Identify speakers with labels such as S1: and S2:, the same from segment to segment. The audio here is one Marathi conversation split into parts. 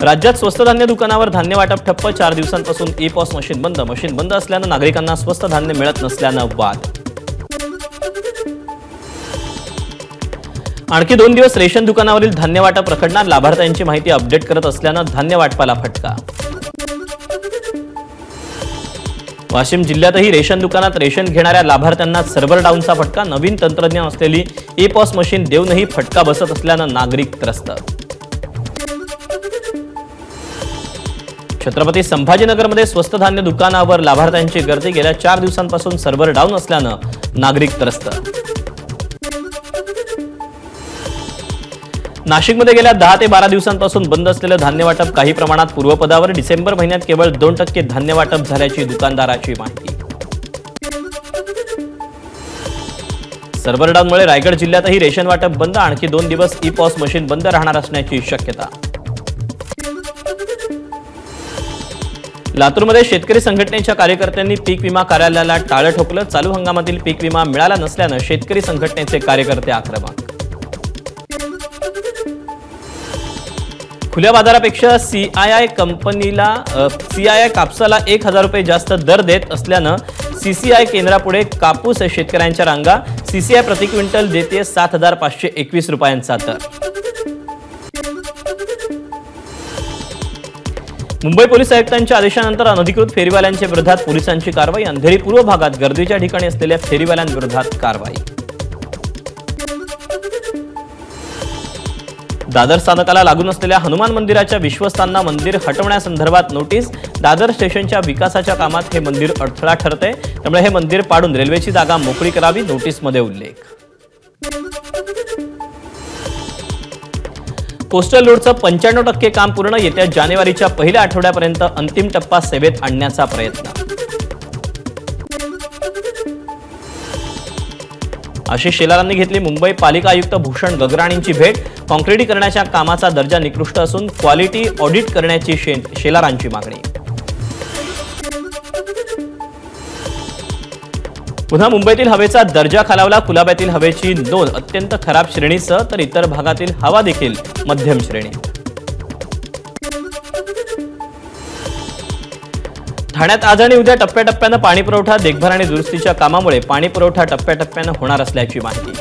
S1: राज्यात स्वस्त धान्य दुकानावर धान्य वाटप ठप्प, 4 दिवसांपासून ई-पॉस मशीन बंद. मशीन बंद असल्यानं नागरिकांना स्वस्त धान्य मिळत नसल्यानं वाद. आणखी 2 दिवस रेशन दुकानावरील धान्य वाटप रखडणार. लाभार्थ्यांची माहिती अपडेट करत असल्यानं धान्य वाटपाला फटका. वाशिम जिल्ह्यातही रेशन दुकानात रेशन घेणाऱ्या लाभार्थ्यांना सर्व्हर डाऊनचा फटका. नवीन तंत्रज्ञान असलेली ई-पॉस मशीन देऊनही फटका बसत असल्यानं नागरिक त्रस्त. छत्रपती संभाजीनगरमध्ये स्वस्त धान्य दुकानावर लाभार्थ्यांची गर्दी. गेल्या 4 दिवसांपासून सर्व्हर डाऊन असल्यानं नागरिक त्रस्त. नाशिकमध्ये गेल्या 10 ते 12 दिवसांपासून बंद असलेलं धान्य वाटप काही प्रमाणात पूर्वपदावर. डिसेंबर महिन्यात केवळ 2% धान्य वाटप झाल्याची दुकानदाराची माहिती. सर्व्हर डाऊनमुळे रायगड जिल्ह्यातही रेशन वाटप बंद. आणखी 2 दिवस ई-पॉस मशीन बंद राहणार असण्याची शक्यता. लातूरमध्ये शेतकरी संघटनेच्या कार्यकर्त्यांनी पीक विमा कार्यालयाला टाळं ठोकलं. चालू हंगामातील पीक विमा मिळाला नसल्यानं शेतकरी संघटनेचे कार्यकर्ते आक्रमक. खुल्या बाजारापेक्षा सीआयआय कापसाला 1000 रुपये जास्त दर देत असल्यानं सीसीआय केंद्रापुढे कापूस शेतकऱ्यांच्या रांगा. सीसीआय प्रति क्विंटल देते 7521 रुपयांचा दर. मुंबई पोलीस आयुक्तांच्या आदेशानंतर अनधिकृत फेरीवाल्यांच्या विरोधात पोलिसांची कारवाई. अंधेरी पूर्व भागात गर्दीच्या ठिकाणी असलेल्या फेरीवाल्यांविरोधात कारवाई. दादर स्थानकाला लागून असलेल्या हनुमान मंदिराच्या विश्वस्तांना मंदिर हटवण्यासंदर्भात नोटीस. दादर स्टेशनच्या विकासाच्या कामात हे मंदिर अडथळा ठरते, त्यामुळे हे मंदिर पाडून रेल्वेची जागा मोकळी करावी, नोटीसमध्ये उल्लेख. कोस्टल रोडचं 95% काम पूर्ण. येत्या जानेवारीच्या पहिल्या आठवड्यापर्यंत अंतिम टप्पा सेवेत आणण्याचा प्रयत्न. आशिष शेलारांनी घेतली मुंबई पालिका आयुक्त भूषण गगराणींची भेट. कॉन्क्रिटीकरणाच्या कामाचा दर्जा निकृष्ट असून क्वालिटी ऑडिट करण्याची शेलारांची मागणी. पुन्हा मुंबईतील हवेचा दर्जा खालावला. कुलाब्यातील हवेची नोंद अत्यंत खराब श्रेणीसह, तर इतर भागातील हवा देखील मध्यम श्रेणी. ठाण्यात आज आणि उद्या टप्प्याटप्प्यानं पाणी पुरवठा. देखभाल आणि दुरुस्तीच्या कामामुळे पाणी पुरवठा टप्प्याटप्प्यानं होणार असल्याची माहिती.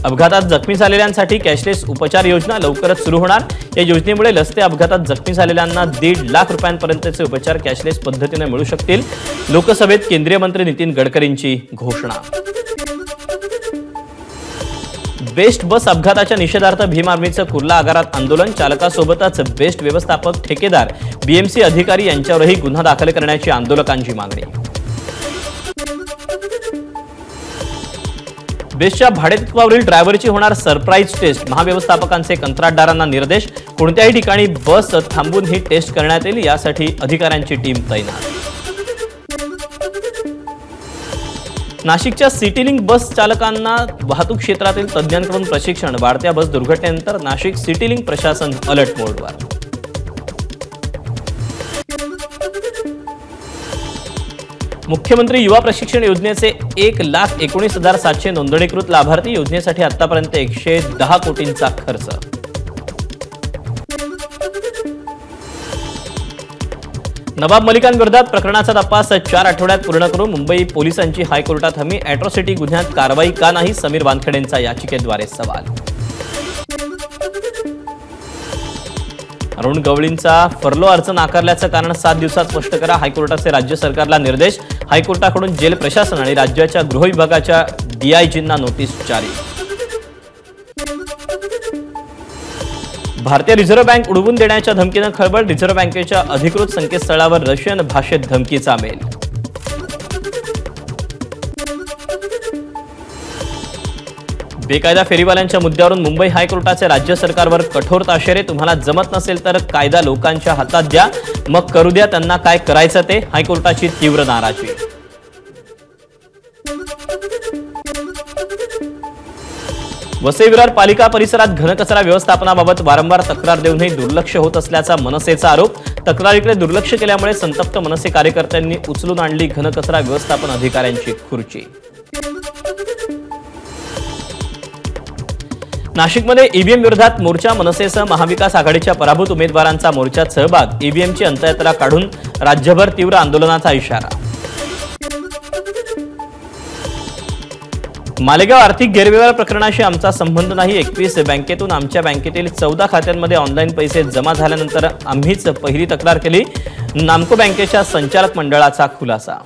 S1: अपघातात जखमी झालेल्यांसाठी कॅशलेस उपचार योजना लवकरच सुरू होणार. या योजनेमुळे रस्ते अपघातात जखमी झालेल्यांना 1.5 लाख रुपयांपर्यंतचे उपचार कॅशलेस पद्धतीने मिळू शकतील. लोकसभेत केंद्रीय मंत्री नितीन गडकरींची घोषणा. बेस्ट बस अपघाताच्या निषेधार्थ भीम आर्मीचं कुर्ला आगारात आंदोलन. चालकासोबतच बेस्ट व्यवस्थापक, ठेकेदार, बीएमसी अधिकारी यांच्यावरही गुन्हा दाखल करण्याची आंदोलकांची मागणी. बेस्टच्या भाडेतत्वावरील ड्रायव्हरची होणार सरप्राईज टेस्ट. महाव्यवस्थापकांचे कंत्राटदारांना निर्देश. कोणत्याही ठिकाणी बस थांबून ही टेस्ट करण्यात येईल, यासाठी अधिकाऱ्यांची टीम तैनात. नाशिकच्या सिटीलिंक बस चालकांना वाहतूक क्षेत्रातील तज्ज्ञांकडून प्रशिक्षण. वाढत्या बस दुर्घटनेनंतर नाशिक सिटीलिंक प्रशासन अलर्ट मोडवर. मुख्यमंत्री युवा प्रशिक्षण योजनेचे 1,19,700 नोंदणीकृत लाभार्थी. योजनेसाठी आतापर्यंत 110 कोटींचा खर्च. नवाब मलिकांविरोधात प्रकरणाचा तपास 4 आठवड्यात पूर्ण करू. मुंबई पोलिसांची हायकोर्टात हमी. अॅट्रॉसिटी गुन्ह्यात कारवाई का नाही, समीर वानखेडेंचा याचिकेद्वारे सवाल. अरुण गवळींचा फर्लो अर्ज नाकारल्याचं कारण 7 दिवसात स्पष्ट करा. हायकोर्टाचे राज्य सरकारला निर्देश. हायकोर्टाकडून जेल प्रशासन आणि राज्याच्या गृह विभागाच्या डीआयजींना नोटीस जारी. भारतीय रिझर्व्ह बँक उडवून देण्याच्या धमकीनं खळबळ. रिझर्व्ह बँकेच्या अधिकृत संकेतस्थळावर रशियन भाषेत धमकीचा मेल. बेकायदा फेरीवाल्यांच्या मुद्द्यावरून मुंबई हायकोर्टाचे राज्य सरकारवर कठोर ताशेरे. तुम्हाला जमत नसेल तर कायदा लोकांच्या हातात द्या, मग करू द्या त्यांना काय करायचं ते. हायकोर्टाची तीव्र नाराजी. वसई विरार पालिका परिसरात घनकचरा व्यवस्थापनाबाबत वारंवार तक्रार देऊनही दुर्लक्ष होत असल्याचा मनसेचा आरोप. तक्रारीकडे दुर्लक्ष केल्यामुळे संतप्त मनसे कार्यकर्त्यांनी उचलून आणली घनकचरा व्यवस्थापन अधिकाऱ्यांची खुर्ची. नाशिकमध्ये ईव्हीएम विरोधात मोर्चा, मनसेसह महाविकास आघाडीच्या पराभूत उमेदवारांचा मोर्चात सहभाग, ईव्हीएमची अंतयात्रा काढून राज्यभर तीव्र आंदोलनाचा इशारा. मालेगाव आर्थिक गैरव्यवहार प्रकरणाशी आमचा संबंध नाही. 21 बँकेतून आमच्या बँकेतील 14 खात्यांमध्ये ऑनलाईन पैसे जमा झाल्यानंतर आम्हीच पहिली तक्रार केली. नामको बँकेच्या संचालक मंडळाचा खुलासा.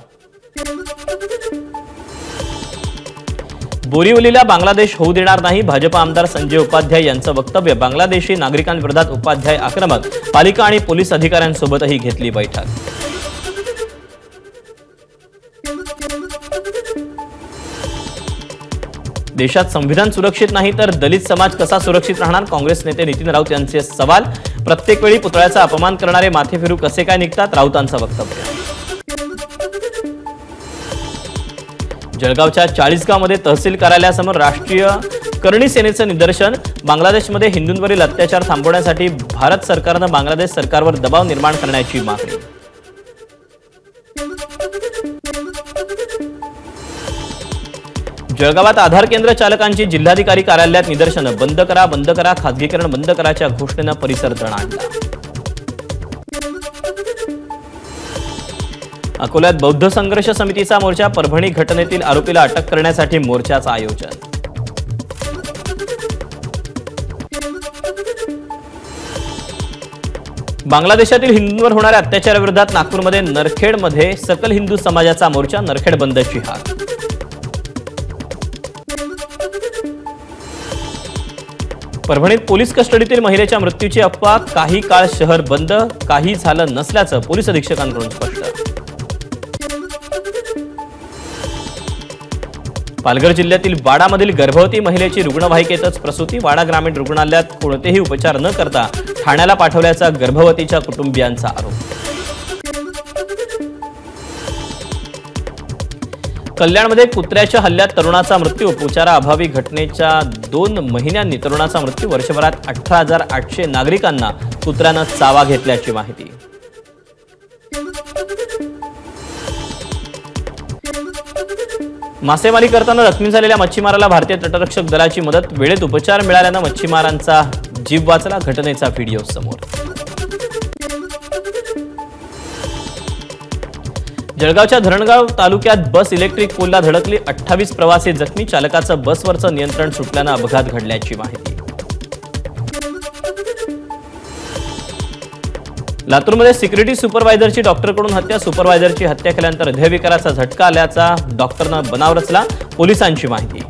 S1: बोरीवलीला बांगलादेश होऊ देणार नाही. भाजप आमदार संजय उपाध्याय यांचं वक्तव्य. बांगलादेशी नागरिकांविरोधात उपाध्याय आक्रमक. पालिका आणि पोलीस अधिकाऱ्यांसोबतही घेतली बैठक. देशात संविधान सुरक्षित नाही तर दलित समाज कसा सुरक्षित राहणार? काँग्रेस नेते नितीन राऊत यांचे सवाल. प्रत्येक वेळी पुतळ्याचा अपमान करणारे माथेफिरू कसे काय निघतात? राऊतांचं वक्तव्य. जळगावच्या 40गावमध्ये तहसील कार्यालयासमोर राष्ट्रीय करणी सेनेचं निदर्शन. बांगलादेशमध्ये हिंदूंवरील अत्याचार थांबवण्यासाठी भारत सरकारनं बांगलादेश सरकारवर दबाव निर्माण करण्याची मागणी. जळगावात आधार केंद्र चालकांची जिल्हाधिकारी कार्यालयात निदर्शनं. बंद करा, बंद करा, खासगीकरण बंद कराच्या घोषणेनं परिसर दणाणला. अकोल्यात बौद्ध संघर्ष समितीचा मोर्चा. परभणी घटनेतील आरोपीला अटक करण्यासाठी मोर्चाचं आयोजन. बांगलादेशातील हिंदूंवर होणाऱ्या अत्याचाराविरोधात नागपूरमध्ये नरखेडमध्ये सकल हिंदू समाजाचा मोर्चा. नरखेड बंदची हाक. परभणीत पोलीस कस्टडीतील महिलेच्या मृत्यूची अफवा. काही काळ शहर बंद, काही झालं नसल्याचं पोलीस अधीक्षकांकडून स्पष्ट. पालघर जिल्ह्यातील वाडामधील गर्भवती महिलेची रुग्णवाहिकेतच प्रसूती. वाडा ग्रामीण रुग्णालयात कोणतेही उपचार न करता ठाण्याला पाठवल्याचा गर्भवतीच्या कुटुंबियांचा आरोप. कल्याणमध्ये कुत्र्याच्या हल्ल्यात तरुणाचा मृत्यू. उपचाराअभावी घटनेच्या 2 महिन्यांनी तरुणाचा मृत्यू. वर्षभरात 18,800 नागरिकांना कुत्र्यानं चावा घेतल्याची माहिती. मासेमारी करताना जखमी झालेल्या मच्छीमाराला भारतीय तटरक्षक दलाची मदत. वेळेत उपचार मिळाल्यानं मच्छीमारांचा जीव वाचला. घटनेचा व्हिडिओ समोर. जळगावच्या धरणगाव तालुक्यात बस इलेक्ट्रिक पोलला धडकली. 28 प्रवासी जखमी. चालकाचं बसवरचं नियंत्रण सुटल्यानं अपघात घडल्याची माहिती. लातूरमध्ये सिक्युरिटी सुपरवायझरची डॉक्टरकडून हत्या. सुपरवायझरची हत्या केल्यानंतर हृदयविकाराचा झटका आल्याचा डॉक्टरनं बनाव रचला. पोलिसांची माहिती.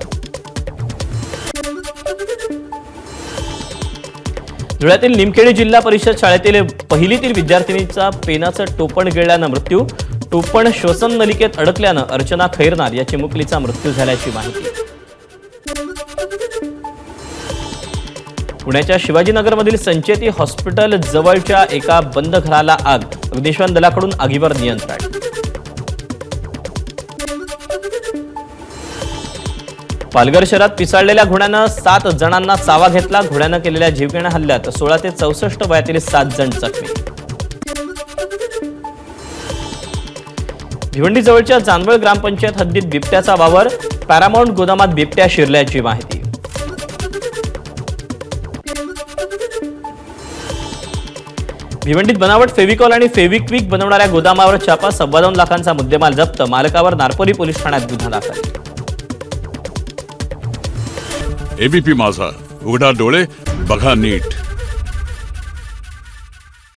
S1: धुळ्यातील निमखेडी जिल्हा परिषद शाळेतील पहिलीतील विद्यार्थिनीचा पेनाचं टोपण गिळल्यानं मृत्यू. टोपण श्वसन नलिकेत अडकल्यानं अर्चना खैरनार या चिमुकलीचा मृत्यू झाल्याची माहिती. पुण्याच्या शिवाजीनगरमधील संचेती हॉस्पिटल जवळच्या एका बंद घराला आग. अग्निशमन दलाकडून आगीवर नियंत्रण. पालघर शहरात पिसाळलेल्या घोड्यानं 7 जणांना चावा घेतला. घोड्यानं केलेल्या जीवघेण्या हल्ल्यात 16 ते 64 वयातील 7 जण जखमी. भिवंडी जवळच्या जानवळ ग्रामपंचायत हद्दीत बिबट्याचा वावर. पॅरामाउंट गोदामात बिबट्या शिरल्याची माहिती. भिवंडीत बनावट फेविकॉल आणि फेविक्विक बनवणाऱ्या गोदामावर छापा. 2.25 लाखांचा मुद्देमाल जप्त. मालकावर नारपोली पोलीस ठाण्यात गुन्हा दाखल.
S2: एबीपी माझा, उघडा डोळे बघा नीट.